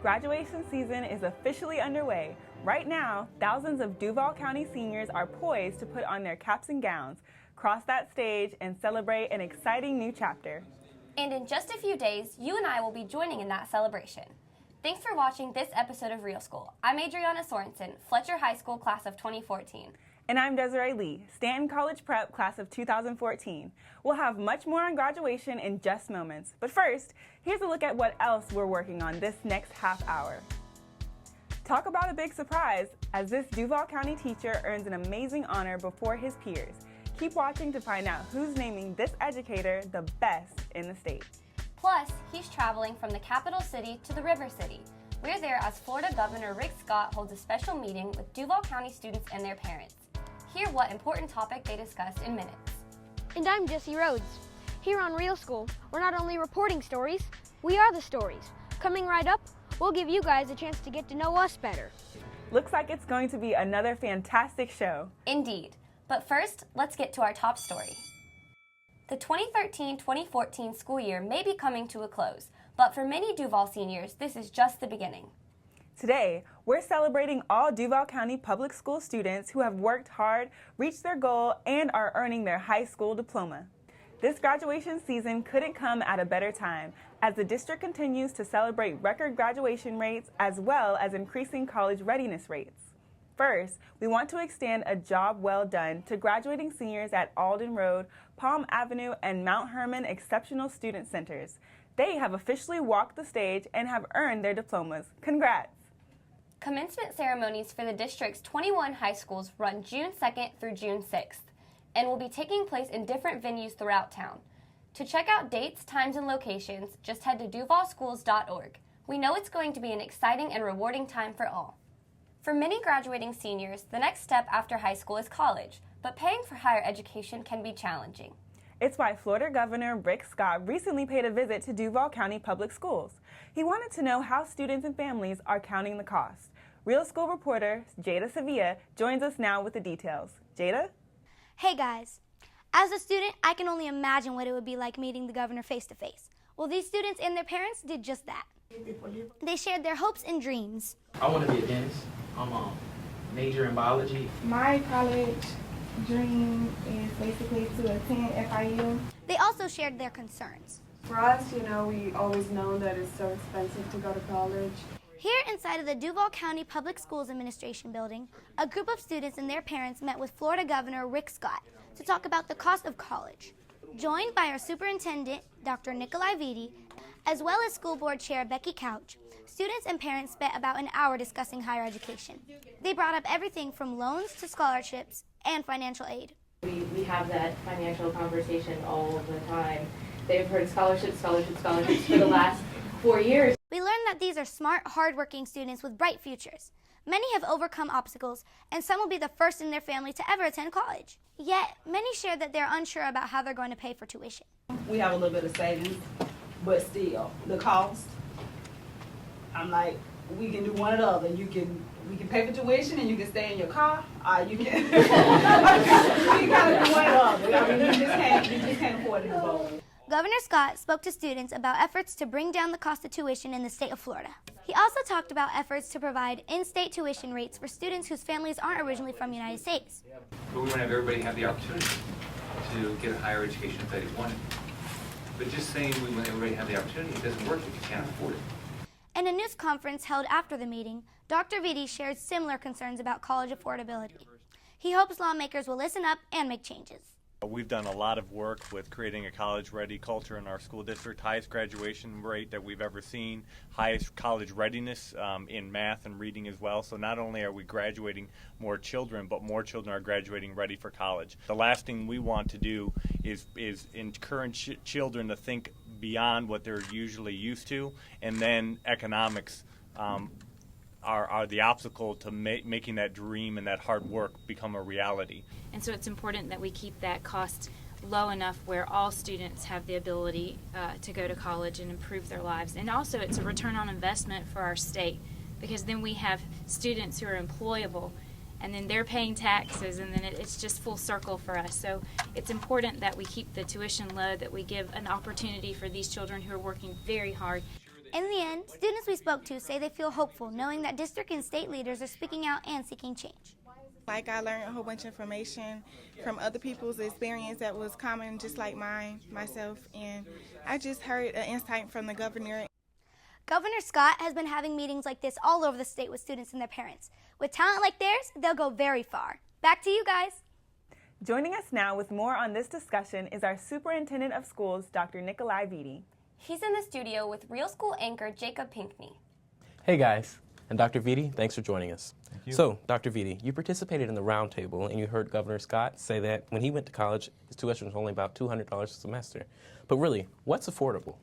Graduation season is officially underway. Right now, thousands of Duval County seniors are poised to put on their caps and gowns, cross that stage, and celebrate an exciting new chapter. And in just a few days, you and I will be joining in that celebration. Thanks for watching this episode of Real School. I'm Adriana Sorensen, Fletcher High School class of 2014. And I'm Desiree Lee, Stanton College Prep class of 2014. We'll have much more on graduation in just moments. But first, here's a look at what else we're working on this next half hour. Talk about a big surprise, as this Duval County teacher earns an amazing honor before his peers. Keep watching to find out who's naming this educator the best in the state. Plus, he's traveling from the capital city to the river city. We're there as Florida Governor Rick Scott holds a special meeting with Duval County students and their parents. Hear what important topic they discussed in minutes. And I'm Jesse Rhodes. Here on Real School, we're not only reporting stories, we are the stories. Coming right up, we'll give you guys a chance to get to know us better. Looks like it's going to be another fantastic show. Indeed. But first, let's get to our top story. The 2013-2014 school year may be coming to a close, but for many Duval seniors, this is just the beginning. Today, we're celebrating all Duval County public school students who have worked hard, reached their goal, and are earning their high school diploma. This graduation season couldn't come at a better time, as the district continues to celebrate record graduation rates as well as increasing college readiness rates. First, we want to extend a job well done to graduating seniors at Alden Road, Palm Avenue, and Mount Hermon Exceptional Student Centers. They have officially walked the stage and have earned their diplomas. Congrats! Commencement ceremonies for the district's 21 high schools run June 2nd through June 6th and will be taking place in different venues throughout town. To check out dates, times, and locations, just head to duvalschools.org. We know it's going to be an exciting and rewarding time for all. For many graduating seniors, the next step after high school is college, but paying for higher education can be challenging. It's why Florida Governor Rick Scott recently paid a visit to Duval County Public Schools. He wanted to know how students and families are counting the cost. Real School reporter Jeida Sevilla joins us now with the details. Jeida? Hey guys, as a student, I can only imagine what it would be like meeting the governor face to face. Well, these students and their parents did just that. They shared their hopes and dreams. I want to be a dentist. I'm major in biology. My college dream is basically to attend FIU. They also shared their concerns. For us, we always know that it's so expensive to go to college. Here inside of the Duval County Public Schools Administration building, a group of students and their parents met with Florida Governor Rick Scott to talk about the cost of college. Joined by our superintendent, Dr. Nikolai Vitti, as well as school board chair Becky Couch, students and parents spent about an hour discussing higher education. They brought up everything from loans to scholarships and financial aid. We have that financial conversation all the time. They've heard scholarships for the last 4 years. We learned that these are smart, hardworking students with bright futures. Many have overcome obstacles, and some will be the first in their family to ever attend college. Yet, many share that they're unsure about how they're going to pay for tuition. We have a little bit of savings, but still, the cost, I'm like, we can do one or the other. We can pay for tuition and you can stay in your car, or you can, we can kind of do one or the other. I mean, you just can't afford to do both. Governor Scott spoke to students about efforts to bring down the cost of tuition in the state of Florida. He also talked about efforts to provide in-state tuition rates for students whose families aren't originally from the United States. But we want to have everybody have the opportunity to get a higher education if they want it. But just saying we want everybody to have the opportunity, it doesn't work if you can't afford it. In a news conference held after the meeting, Dr. Vitti shared similar concerns about college affordability. He hopes lawmakers will listen up and make changes. We've done a lot of work with creating a college-ready culture in our school district, highest graduation rate that we've ever seen, highest college readiness in math and reading as well. So not only are we graduating more children, but more children are graduating ready for college. The last thing we want to do is encourage children to think beyond what they're usually used to, and then economics are the obstacle to making that dream and that hard work become a reality. And so it's important that we keep that cost low enough where all students have the ability to go to college and improve their lives. And also it's a return on investment for our state, because then we have students who are employable, and then they're paying taxes, and then it's just full circle for us. So it's important that we keep the tuition low, that we give an opportunity for these children who are working very hard. In the end, students we spoke to say they feel hopeful knowing that district and state leaders are speaking out and seeking change. Like, I learned a whole bunch of information from other people's experience that was common just like myself, and I just heard an insight from the governor. Governor Scott has been having meetings like this all over the state with students and their parents. With talent like theirs, they'll go very far. Back to you guys. Joining us now with more on this discussion is our Superintendent of Schools, Dr. Nikolai Vitti. He's in the studio with Real School anchor Jacob Pinkney. Hey guys, and Dr. Vitti, thanks for joining us. Thank you. So, Dr. Vitti, you participated in the roundtable and you heard Governor Scott say that when he went to college, his tuition was only about $200 a semester. But really, what's affordable?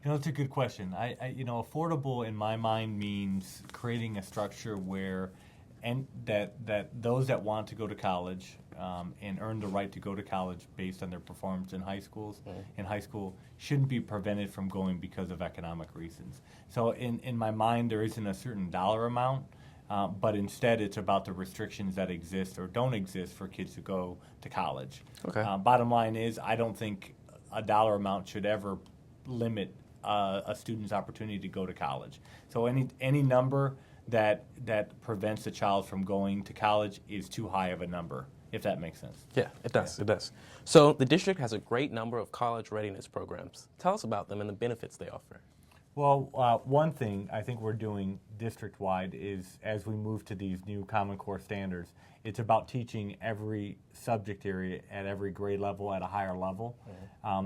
You know, it's a good question. Affordable in my mind means creating a structure where, and that those that want to go to college and earn the right to go to college based on their performance in high schools, in high school, shouldn't be prevented from going because of economic reasons. So in my mind, there isn't a certain dollar amount, but instead it's about the restrictions that exist or don't exist for kids to go to college. Okay. Bottom line is, I don't think a dollar amount should ever limit a student's opportunity to go to college. So any number that prevents a child from going to college is too high of a number, if that makes sense. Yeah, it does. Yeah. It does. So the district has a great number of college readiness programs. Tell us about them and the benefits they offer. Well, one thing I think we're doing district-wide is, as we move to these new Common Core standards, it's about teaching every subject area at every grade level at a higher level.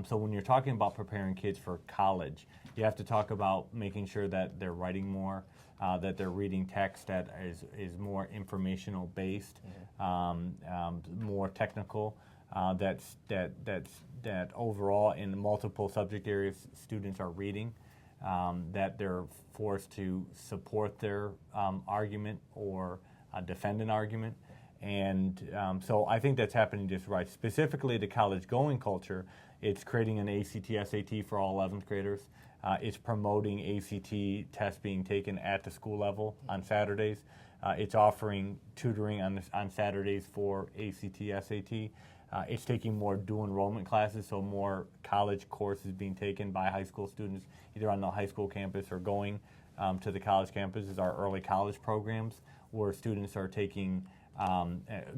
So when you're talking about preparing kids for college, you have to talk about making sure that they're writing more, that they're reading text that is more informational based, more technical. That overall in multiple subject areas students are reading. That they're forced to support their argument or defend an argument. And so I think that's happening just right. Specifically to college-going culture, it's creating an ACT-SAT for all 11th graders. It's promoting ACT tests being taken at the school level on Saturdays. It's offering tutoring on Saturdays for ACT-SAT. It's taking more dual enrollment classes, so more college courses being taken by high school students, either on the high school campus or going to the college campuses. Our early college programs, where students are taking,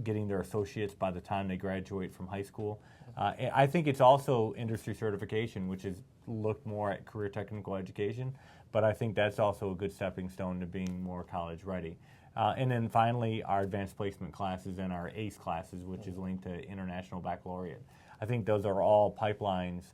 getting their associates by the time they graduate from high school. I think it's also industry certification, which is looked more at career technical education, but I think that's also a good stepping stone to being more college ready. And then finally, our advanced placement classes and our ACE classes, which is linked to International Baccalaureate. I think those are all pipelines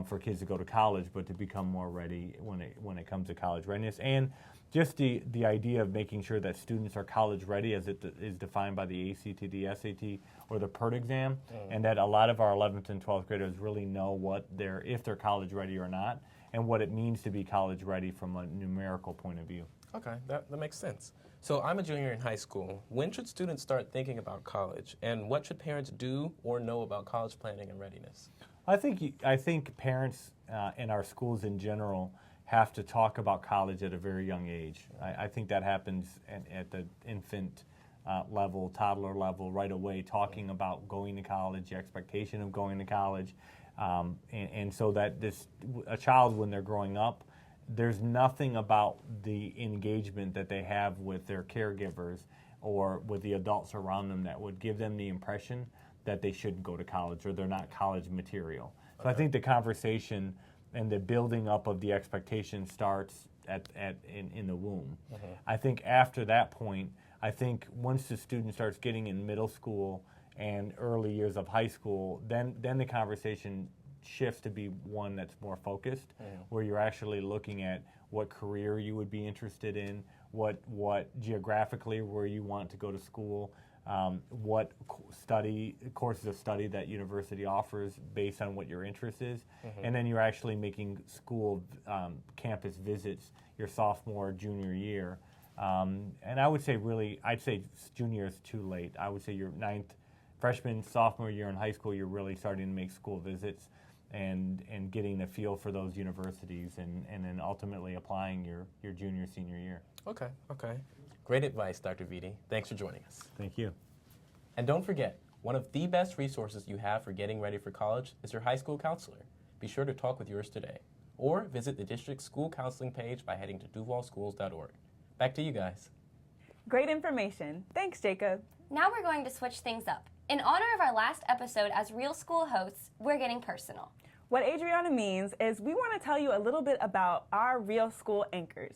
for kids to go to college, but to become more ready when it comes to college readiness. And just the idea of making sure that students are college ready as it is defined by the ACT, the SAT, or the PERT exam, and that a lot of our 11th and 12th graders really know if they're college ready or not, and what it means to be college ready from a numerical point of view. Okay, that makes sense. So I'm a junior in high school. When should students start thinking about college, and what should parents do or know about college planning and readiness? I think parents and our schools in general have to talk about college at a very young age. I think that happens at the infant level, toddler level, right away, talking about going to college, the expectation of going to college, and so that a child, when they're growing up, there's nothing about the engagement that they have with their caregivers or with the adults around them that would give them the impression that they shouldn't go to college or they're not college material. So I think the conversation and the building up of the expectation starts in the womb. I think after that point, I think once the student starts getting in middle school and early years of high school, then the conversation shifts to be one that's more focused, where you're actually looking at what career you would be interested in, what geographically where you want to go to school, what courses of study that university offers based on what your interest is, and then you're actually making school campus visits your sophomore, junior year. And I would say I'd say junior is too late. I would say your freshman, sophomore year in high school, you're really starting to make school visits and getting the feel for those universities and then ultimately applying your junior, senior year. Okay. Great advice, Dr. Vitti. Thanks for joining us. Thank you. And don't forget, one of the best resources you have for getting ready for college is your high school counselor. Be sure to talk with yours today. or visit the district's school counseling page by heading to duvalschools.org. Back to you guys. Great information. Thanks, Jacob. Now we're going to switch things up. In honor of our last episode as Real School hosts, we're getting personal. What Adriana means is we want to tell you a little bit about our Real School anchors.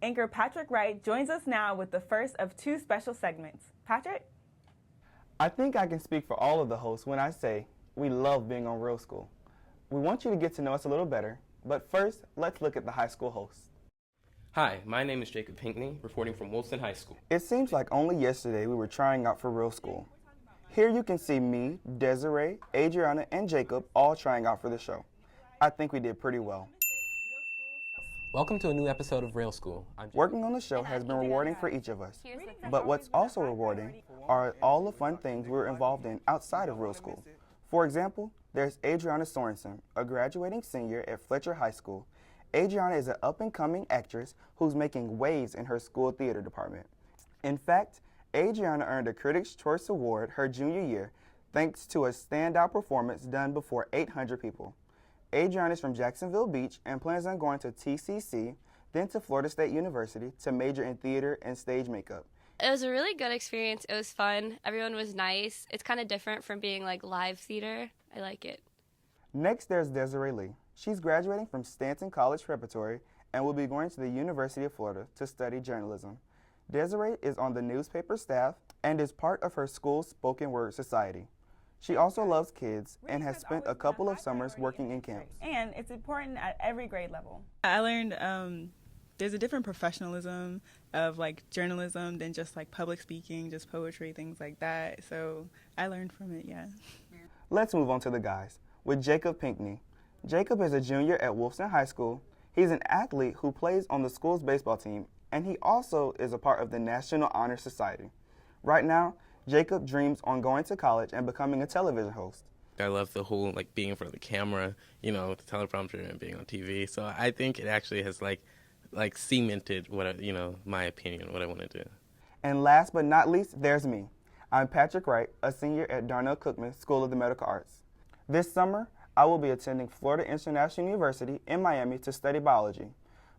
Anchor Patrick Wright joins us now with the first of 2 special segments. Patrick? I think I can speak for all of the hosts when I say we love being on Real School. We want you to get to know us a little better, but first, let's look at the high school hosts. Hi, my name is Jacob Pinckney, reporting from Wilson High School. It seems like only yesterday we were trying out for Real School. Here you can see me, Desiree, Adriana, and Jacob all trying out for the show. I think we did pretty well. Welcome to a new episode of Real School. Working on the show has been rewarding for each of us, but what's also rewarding are all the fun things we're involved in outside of Real School. For example, there's Adriana Sorensen, a graduating senior at Fletcher High School. Adriana is an up-and-coming actress who's making waves in her school theater department. In fact, Adriana earned a Critics' Choice Award her junior year thanks to a standout performance done before 800 people. Adriana is from Jacksonville Beach and plans on going to TCC, then to Florida State University to major in theater and stage makeup. It was a really good experience. It was fun. Everyone was nice. It's kind of different from being like live theater. I like it. Next, there's Desiree Lee. She's graduating from Stanton College Preparatory and will be going to the University of Florida to study journalism. Desiree is on the newspaper staff and is part of her school's spoken word society. She also loves kids and has spent a couple of summers working in camps. And it's important at every grade level. I learned there's a different professionalism of like journalism than just like public speaking, just poetry, things like that. So I learned from it, yeah. Let's move on to the guys with Jacob Pinckney. Jacob is a junior at Wolfson High School. He's an athlete who plays on the school's baseball team, and he also is a part of the National Honor Society. Right now, Jacob dreams on going to college and becoming a television host. I love the whole like being in front of the camera, you know, the teleprompter and being on TV. So I think it actually has like cemented what my opinion, what I want to do. And last but not least, there's me. I'm Patrick Wright, a senior at Darnell Cookman School of the Medical Arts. This summer, I will be attending Florida International University in Miami to study biology.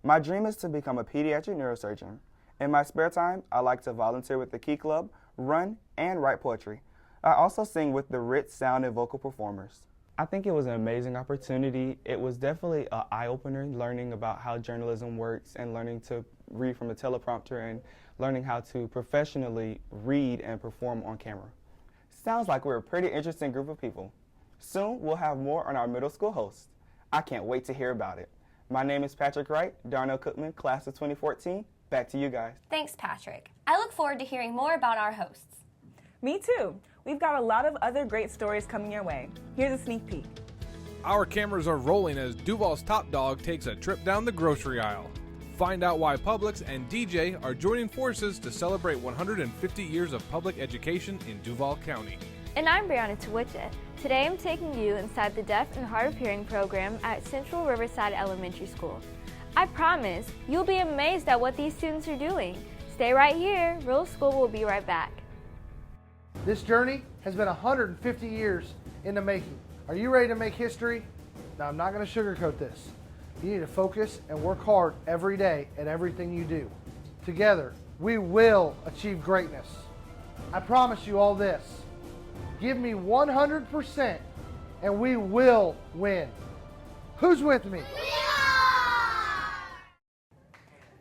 My dream is to become a pediatric neurosurgeon. In my spare time, I like to volunteer with the Key Club, run, and write poetry. I also sing with the Ritz Sound and Vocal Performers. I think it was an amazing opportunity. It was definitely an eye-opener, learning about how journalism works and learning to read from a teleprompter and learning how to professionally read and perform on camera. Sounds like we're a pretty interesting group of people. Soon, we'll have more on our middle school hosts. I can't wait to hear about it. My name is Patrick Wright, Darnell Cookman, class of 2014. Back to you guys. Thanks, Patrick. I look forward to hearing more about our hosts. Me too. We've got a lot of other great stories coming your way. Here's a sneak peek. Our cameras are rolling as Duval's top dog takes a trip down the grocery aisle. Find out why Publix and DJ are joining forces to celebrate 150 years of public education in Duval County. And I'm Brianna Toawicha. Today I'm taking you inside the Deaf and Hard of Hearing program at Central Riverside Elementary School. I promise you'll be amazed at what these students are doing. Stay right here. Real School will be right back. This journey has been 150 years in the making. Are you ready to make history? Now, I'm not going to sugarcoat this. You need to focus and work hard every day at everything you do. Together, we will achieve greatness. I promise you all this. Give me 100% and we will win. Who's with me?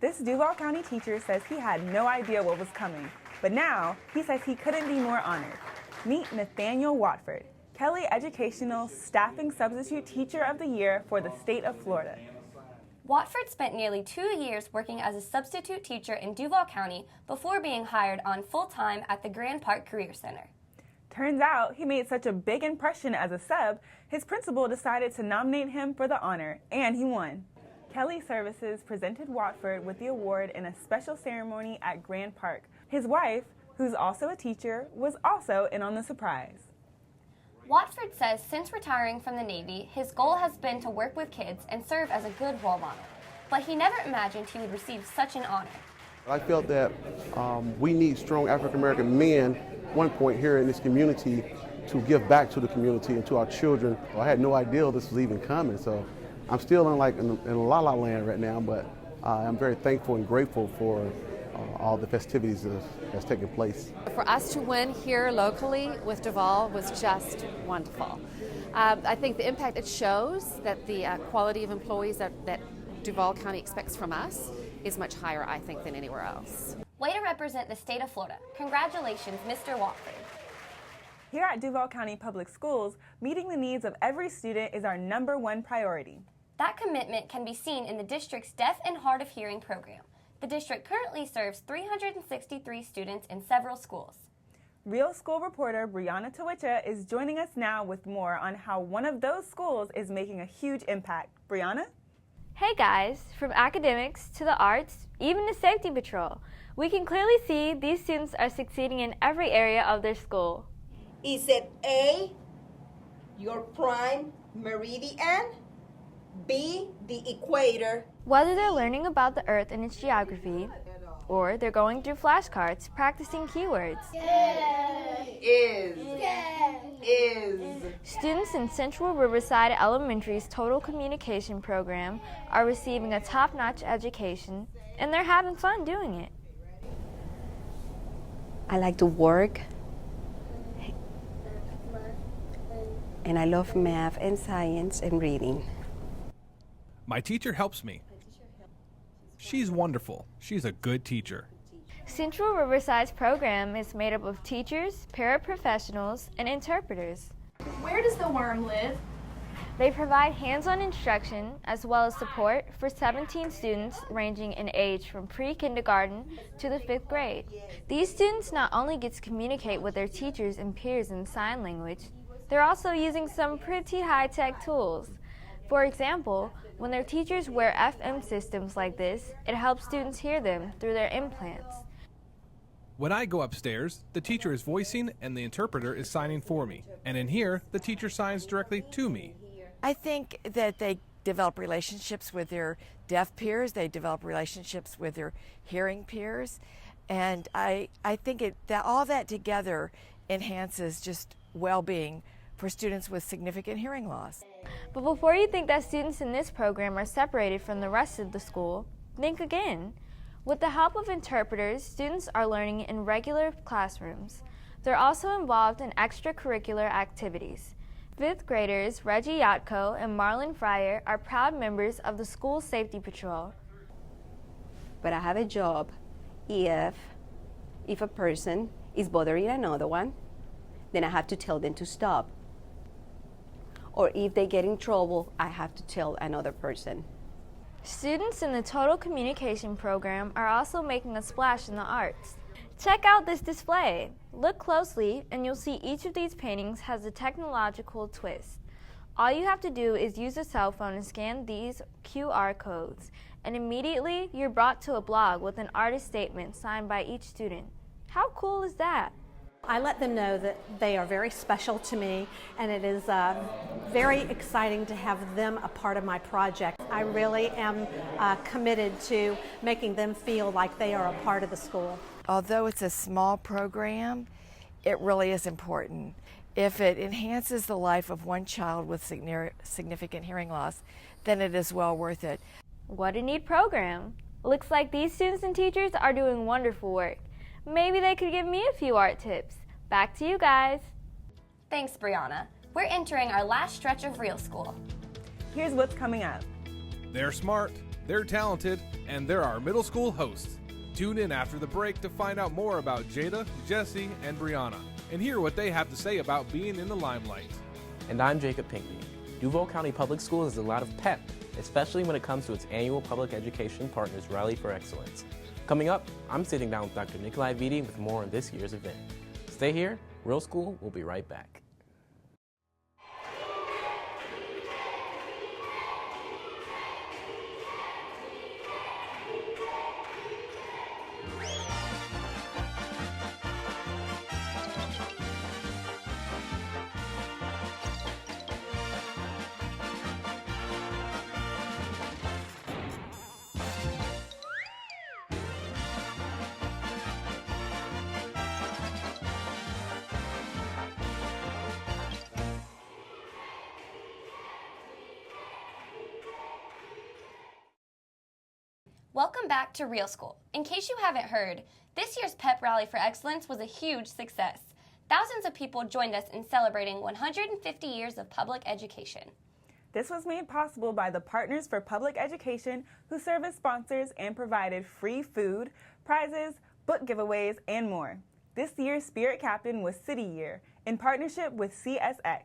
This Duval County teacher says he had no idea what was coming, but now he says he couldn't be more honored. Meet Nathaniel Watford, Kelly Educational Staffing Substitute Teacher of the Year for the state of Florida. Watford spent nearly 2 years working as a substitute teacher in Duval County before being hired on full-time at the Grand Park Career Center. Turns out he made such a big impression as a sub, his principal decided to nominate him for the honor, and he won. Kelly Services presented Watford with the award in a special ceremony at Grand Park. His wife, who's also a teacher, was also in on the surprise. Watford says since retiring from the Navy, his goal has been to work with kids and serve as a good role model. But he never imagined he would receive such an honor. I felt that we need strong African-American men at one point here in this community to give back to the community and to our children. I had no idea this was even coming, so I'm still in la la land right now, but I'm very thankful and grateful for all the festivities that's taking place. For us to win here locally with Duval was just wonderful. I think the impact it shows that the quality of employees that Duval County expects from us is much higher, I think, than anywhere else. Way to represent the state of Florida. Congratulations, Mr. Watford. Here at Duval County Public Schools, meeting the needs of every student is our #1 priority. That commitment can be seen in the district's Deaf and Hard of Hearing program. The district currently serves 363 students in several schools. Real School reporter Brianna Toawicha is joining us now with more on how one of those schools is making a huge impact. Brianna? Hey guys, from academics to the arts, even to safety patrol, we can clearly see these students are succeeding in every area of their school. Is it A, your prime meridian, B, the equator? Whether they're learning about the Earth and its geography, or they're going through flashcards practicing keywords. Is. Students in Central Riverside Elementary's Total Communication program are receiving a top-notch education, and they're having fun doing it. I like to work, and I love math and science and reading. My teacher helps me. She's wonderful. She's a good teacher. Central Riverside's program is made up of teachers, paraprofessionals, and interpreters. Where does the worm live? They provide hands-on instruction as well as support for 17 students ranging in age from pre-kindergarten to the 5th grade. These students not only get to communicate with their teachers and peers in sign language, they're also using some pretty high-tech tools. For example, when their teachers wear FM systems like this, it helps students hear them through their implants. When I go upstairs, the teacher is voicing and the interpreter is signing for me. And in here, the teacher signs directly to me. I think that they develop relationships with their deaf peers, they develop relationships with their hearing peers, and I think that all that together enhances just well-being for students with significant hearing loss. But before you think that students in this program are separated from the rest of the school, think again. With the help of interpreters, students are learning in regular classrooms. They're also involved in extracurricular activities. 5th graders Reggie Yatko and Marlon Fryer are proud members of the School Safety Patrol. But I have a job if a person is bothering another one, then I have to tell them to stop. Or if they get in trouble, I have to tell another person. Students in the Total Communication program are also making a splash in the arts. Check out this display. Look closely and you'll see each of these paintings has a technological twist. All you have to do is use a cell phone and scan these QR codes, and immediately you're brought to a blog with an artist statement signed by each student. How cool is that? I let them know that they are very special to me, and it is very exciting to have them a part of my project. I really am committed to making them feel like they are a part of the school. Although it's a small program, it really is important. If it enhances the life of one child with significant hearing loss, then it is well worth it. What a neat program. Looks like these students and teachers are doing wonderful work. Maybe they could give me a few art tips. Back to you guys. Thanks, Brianna. We're entering our last stretch of Real School. Here's what's coming up. They're smart, they're talented, and they're our middle school hosts. Tune in after the break to find out more about Jeida, Jesse, and Brianna, and hear what they have to say about being in the limelight. And I'm Jacob Pinckney. Duval County Public Schools has a lot of pep, especially when it comes to its annual Public Education Partners Rally for Excellence. Coming up, I'm sitting down with Dr. Nikolai Vitti with more on this year's event. Stay here, Real School will be right back. Welcome back to Real School. In case you haven't heard, this year's Pep Rally for Excellence was a huge success. Thousands of people joined us in celebrating 150 years of public education. This was made possible by the Partners for Public Education, who serve as sponsors and provided free food, prizes, book giveaways, and more. This year's Spirit Captain was City Year, in partnership with CSX.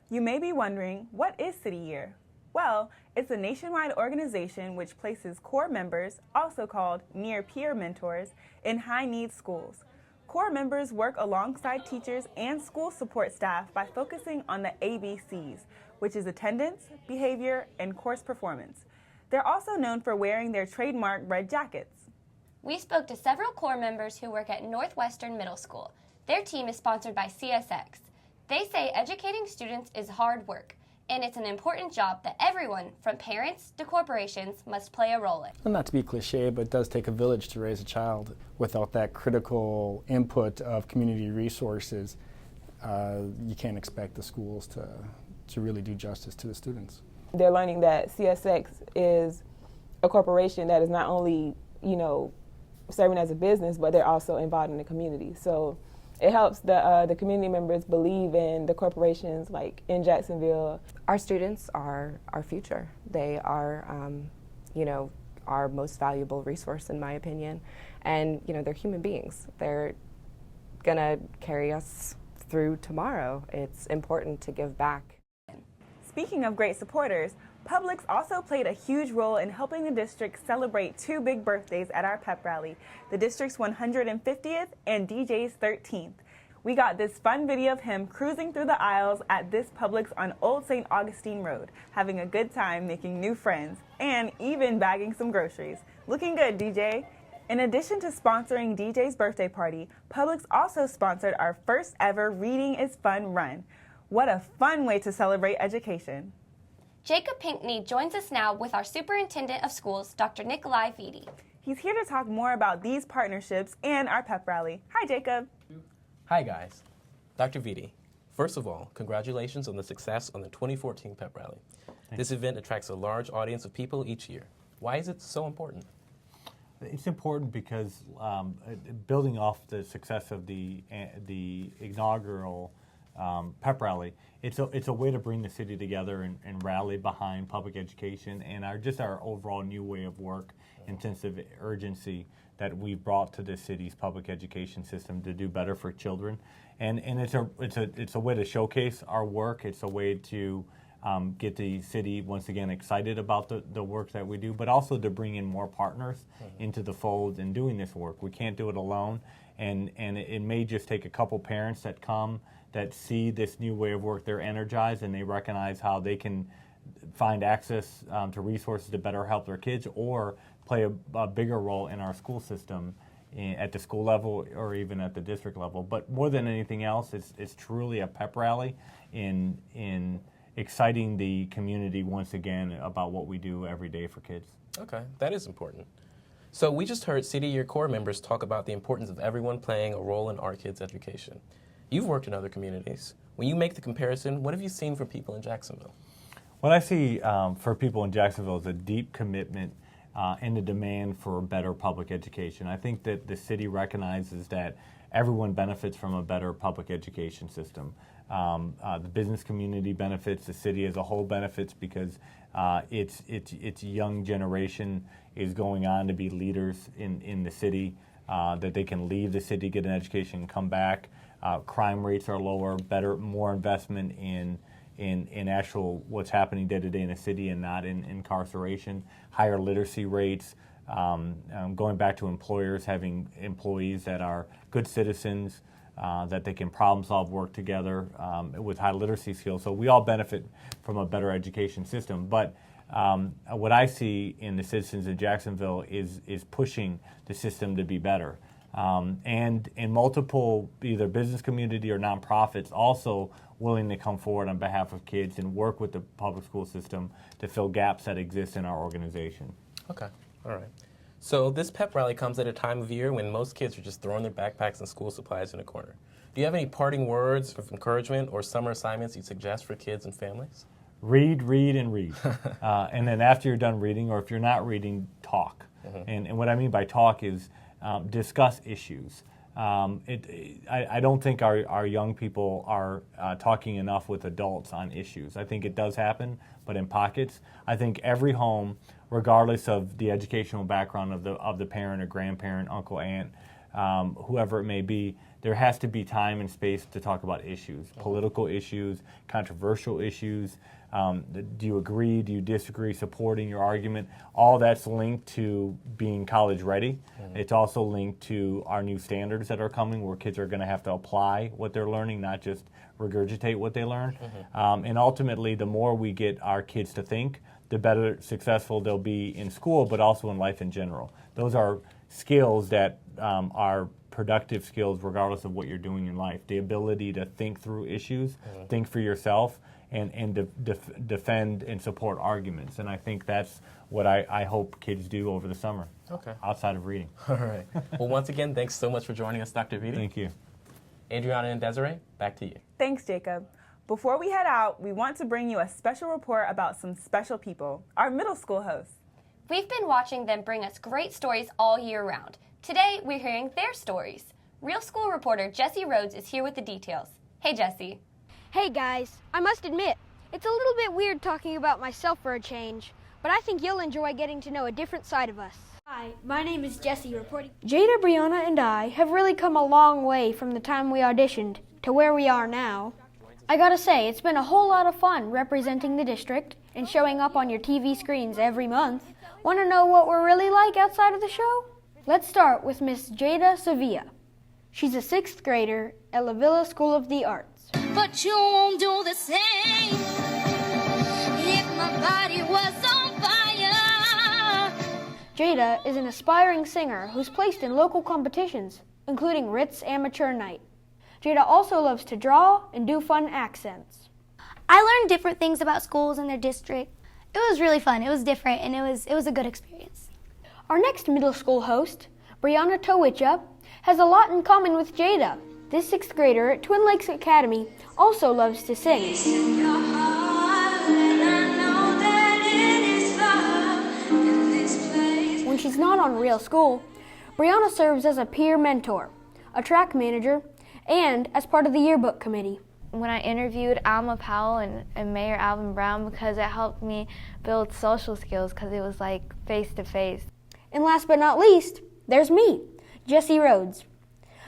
You may be wondering, what is City Year? Well, it's a nationwide organization which places core members, also called near-peer mentors, in high-need schools. Core members work alongside teachers and school support staff by focusing on the ABCs, which is attendance, behavior, and course performance. They're also known for wearing their trademark red jackets. We spoke to several core members who work at Northwestern Middle School. Their team is sponsored by CSX. They say educating students is hard work, and it's an important job that everyone, from parents to corporations, must play a role in. Well, not to be cliche, but it does take a village to raise a child. Without that critical input of community resources, you can't expect the schools to really do justice to the students. They're learning that CSX is a corporation that is not only, serving as a business, but they're also involved in the community. So it helps the community members believe in the corporations like in Jacksonville. Our students are our future. They are, our most valuable resource, in my opinion. And, they're human beings. They're gonna carry us through tomorrow. It's important to give back. Speaking of great supporters, Publix also played a huge role in helping the district celebrate two big birthdays at our pep rally, the district's 150th and DJ's 13th. We got this fun video of him cruising through the aisles at this Publix on Old St. Augustine Road, having a good time making new friends, and even bagging some groceries. Looking good, DJ. In addition to sponsoring DJ's birthday party, Publix also sponsored our first ever Reading is Fun run. What a fun way to celebrate education. Jacob Pinkney joins us now with our Superintendent of Schools, Dr. Nikolai Vitti. He's here to talk more about these partnerships and our pep rally. Hi, Jacob. Hi, guys. Dr. Vitti, first of all, congratulations on the success on the 2014 pep rally. This event attracts a large audience of people each year. Why is it so important? It's important because building off the success of the inaugural pep rally, it's a way to bring the city together and rally behind public education and our overall new way of work and sense of urgency that we've brought to the city's public education system to do better for children. And it's a way to showcase our work. It's a way to get the city once again excited about the work that we do, but also to bring in more partners into the fold in doing this work. We can't do it alone, and it may just take a couple parents that come that see this new way of work. They're energized and they recognize how they can find access to resources to better help their kids or play a bigger role in our school system at the school level or even at the district level. But more than anything else, it's truly a pep rally in exciting the community once again about what we do every day for kids. Okay, that is important. So we just heard City Year Corps members talk about the importance of everyone playing a role in our kids' education. You've worked in other communities. When you make the comparison, what have you seen from people in Jacksonville? What I see for people in Jacksonville is a deep commitment and the demand for better public education. I think that the city recognizes that everyone benefits from a better public education system. The business community benefits, the city as a whole benefits because its young generation is going on to be leaders in the city, that they can leave the city, get an education, and come back. Crime rates are lower, more investment in actual what's happening day to day in the city and not in incarceration, higher literacy rates, going back to employers having employees that are good citizens, that they can problem solve, work together with high literacy skills. So we all benefit from a better education system. But what I see in the citizens in Jacksonville is pushing the system to be better. And multiple either business community or nonprofits also willing to come forward on behalf of kids and work with the public school system to fill gaps that exist in our organization. Okay, all right. So this pep rally comes at a time of year when most kids are just throwing their backpacks and school supplies in a corner. Do you have any parting words of encouragement or summer assignments you suggest for kids and families? read, and read. And then after you're done reading, or if you're not reading, talk. And what I mean by talk is discuss issues. I don't think our young people are talking enough with adults on issues. I think it does happen, but in pockets. I think every home, regardless of the educational background of the parent or grandparent, uncle, aunt, whoever it may be, there has to be time and space to talk about issues, political issues, controversial issues. Do you agree? Do you disagree? Supporting your argument? All that's linked to being college ready. It's also linked to our new standards that are coming, where kids are going to have to apply what they're learning, not just regurgitate what they learn. And ultimately, the more we get our kids to think, the better successful they'll be in school, but also in life in general. Those are skills that are productive skills regardless of what you're doing in life. The ability to think through issues, think for yourself, and defend and support arguments. And I think that's what I hope kids do over the summer, outside of reading. All right. Well, once again, thanks so much for joining us, Dr. Vitti. Thank you. Adriana and Desiree, back to you. Thanks, Jacob. Before we head out, we want to bring you a special report about some special people, our middle school hosts. We've been watching them bring us great stories all year round. Today, we're hearing their stories. Real School reporter Jessie Rhodes is here with the details. Hey, Jessie. Hey, guys. I must admit, it's a little bit weird talking about myself for a change, but I think you'll enjoy getting to know a different side of us. Hi, my name is Jessie reporting. Jeida, Brianna, and I have really come a long way from the time we auditioned to where we are now. I gotta say, it's been a whole lot of fun representing the district and showing up on your TV screens every month. Want to know what we're really like outside of the show? Let's start with Miss Jeida Sevilla. She's a 6th grader at La Villa School of the Arts. But you won't do the same if my body was on fire. Jeida is an aspiring singer who's placed in local competitions, including Ritz Amateur Night. Jeida also loves to draw and do fun accents. I learned different things about schools in their district. It was really fun. It was different, and it was a good experience. Our next middle school host, Brianna Toawicha, has a lot in common with Jeida. This 6th grader at Twin Lakes Academy also loves to sing. When she's not on Real School, Brianna serves as a peer mentor, a track manager, and as part of the yearbook committee. When I interviewed Alma Powell and Mayor Alvin Brown, because it helped me build social skills, because it was like face-to-face. And last but not least, there's me, Jessie Rhodes.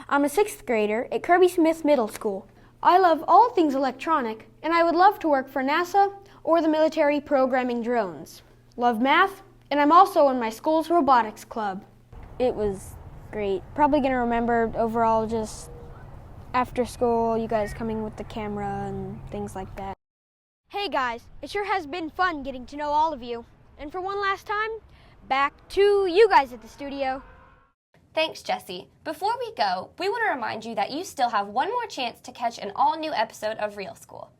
I'm a 6th grader at Kirby Smith Middle School. I love all things electronic, and I would love to work for NASA or the military programming drones. Love math, and I'm also in my school's robotics club. It was great. Probably going to remember overall just after school, you guys coming with the camera and things like that. Hey guys, it sure has been fun getting to know all of you. And for one last time, back to you guys at the studio. Thanks, Jessie. Before we go, we want to remind you that you still have one more chance to catch an all-new episode of Real School.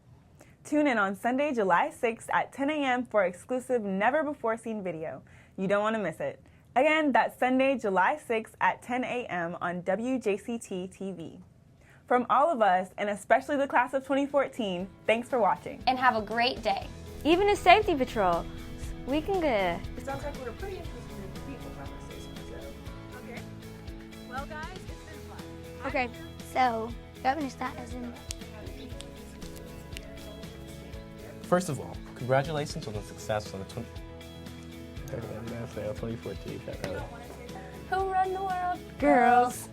Tune in on Sunday, July 6th at 10 a.m. for exclusive never-before-seen video. You don't want to miss it. Again, that's Sunday, July 6th at 10 a.m. on WJCT TV. From all of us, and especially the class of 2014, thanks for watching. And have a great day. Even as safety patrol, we can go. It sounds like we're a pretty interesting group of people, if I must say so. Okay. Well, guys, it's been fun. Okay. So, Governor Scott has in. First of all, congratulations on the success of the 2014. Who run the world? Girls.